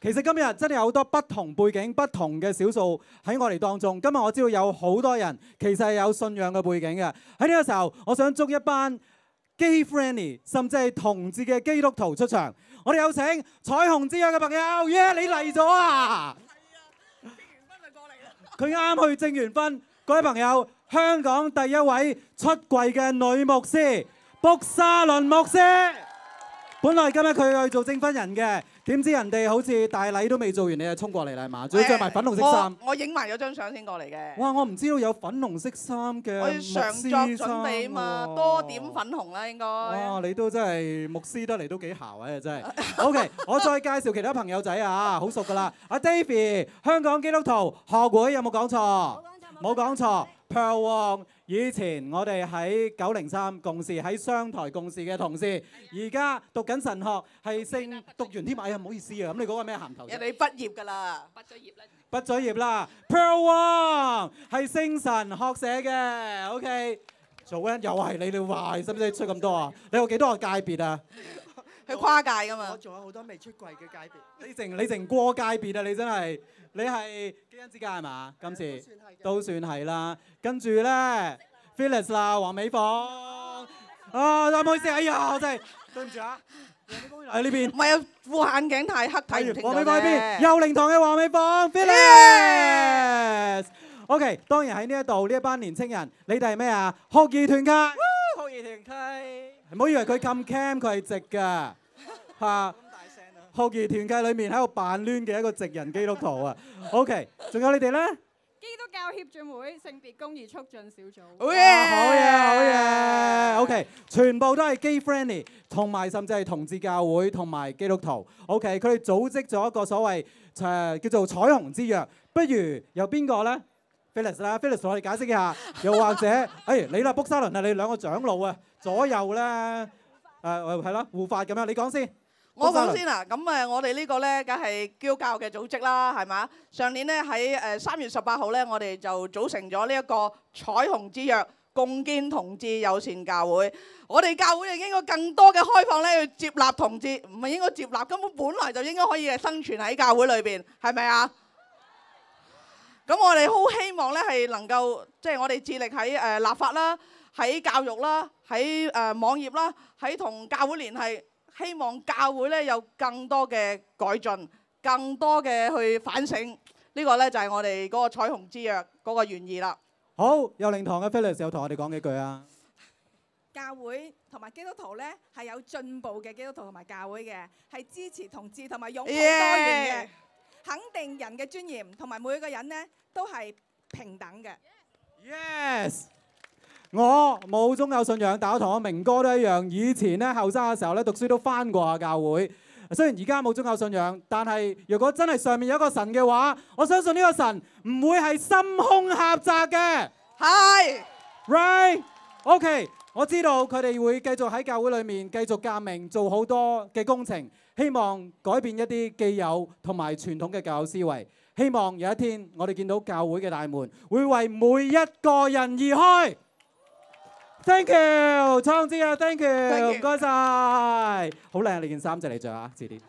其實今日真係有好多不同背景、不同嘅少數喺我哋當中。今日我知道有好多人其實係有信仰嘅背景嘅。喺呢個時候，我想捉一班 gay friendly 甚至係同志嘅基督徒出場。我哋有請彩虹之約嘅朋友，耶！你嚟咗啊！係啊，證完婚就過嚟啦。佢啱去證完婚，各位朋友，香港第一位出櫃嘅女牧師卜沙倫牧師。本來今日佢去做證婚人嘅，點知人哋好似大禮都未做完，你就衝過嚟啦，係嘛？仲要着埋粉紅色衫。我影埋咗張相先過嚟嘅。哇！我唔知道有粉紅色衫嘅牧師衫。我要常作準備嘛，多點粉紅啦應該。哇！你都真係牧師得嚟都幾姣啊！真係。OK， 我再介紹其他朋友仔啊，好熟噶啦。阿 David， 香港基督徒學會有冇講錯？冇講錯。Pearl Wong， 以前我哋喺903共事，喺商台共事嘅同事，而家讀緊神學，係聖讀完添。哎呀，唔好意思啊，咁你嗰個咩銜頭？人哋畢業㗎啦，畢咗業啦。畢咗業啦。Pearl Wong 係聖神學社嘅 ，OK。做緊又係你哋話，使唔使出咁多啊？你有幾多個界別啊？佢跨界㗎嘛。我仲有好多未出櫃嘅界別。你成過界別啊！你真係，你係基恩之家係嘛？今次都算係啦。跟住咧 ，Phyllis 啦，黃美鳳。啊，唔好意思，哎呀，我真係對唔住啊。喺呢邊。唔係啊，副眼鏡太黑睇唔清楚啫。黃美鳳喺邊？幼靈堂嘅黃美鳳 ，Phyllis。OK， 當然喺呢一度呢一班年青人，你哋係咩啊？學兒團契。學兒團契。唔好以為佢咁 cam， 佢係直㗎嚇。學兒團契裏面喺度扮攣嘅一個直人基督徒啊。OK， 仲有你哋咧？基督教協進會性別公義促進小組。好嘢，好嘢，好嘢。OK， 全部都係 gay friendly， 同埋甚至係同志教會同埋基督徒。OK， 佢哋組織咗一個所謂叫做彩虹之約。不如由邊個咧？ Phyllis 啦 ，Phyllis 同我哋解釋一下。又或者，你啦，卜沙倫啊，你兩個長老啊，左右咧，係咯，護法咁樣，你講先。我講先啦，咁我哋呢個咧，梗係基督教嘅組織啦，係嘛？上年咧喺3月18號咧，我哋就組成咗呢一個彩虹之約共建同志友善教會。我哋教會應該更多嘅開放咧，去接納同志，唔係應該接納，根本來就應該可以生存喺教會裏邊，係咪啊？咁我哋好希望咧係能夠，即係我哋致力喺立法啦，喺教育啦，喺網頁啦，喺同教會聯繫。希望教會咧有更多嘅改進，更多嘅去反省，呢個咧就係我哋嗰個彩虹之約嗰個原意啦。好，幼靈堂嘅 Phyllis 又同我哋講幾句啊。教會同埋基督徒咧係有進步嘅基督徒同埋教會嘅，係支持同志同埋擁抱多元嘅，肯定人嘅尊嚴同埋每個人咧都係平等嘅。Yes。我冇宗教信仰，但我同我明哥都一樣。以前咧後生嘅時候咧讀書都返過下教會。雖然而家冇宗教信仰，但係如果真係上面有一個神嘅話，我相信呢個神唔會係心胸狹窄嘅。係。Right？ OK， 我知道佢哋會繼續喺教會裏面繼續革命，做好多嘅工程，希望改變一啲既有同埋傳統嘅教友思維。希望有一天我哋見到教會嘅大門會為每一個人而開。Thank you， 創之啊 ，thank you， 唔該晒，好靚你件衫，借你着啊，遲啲。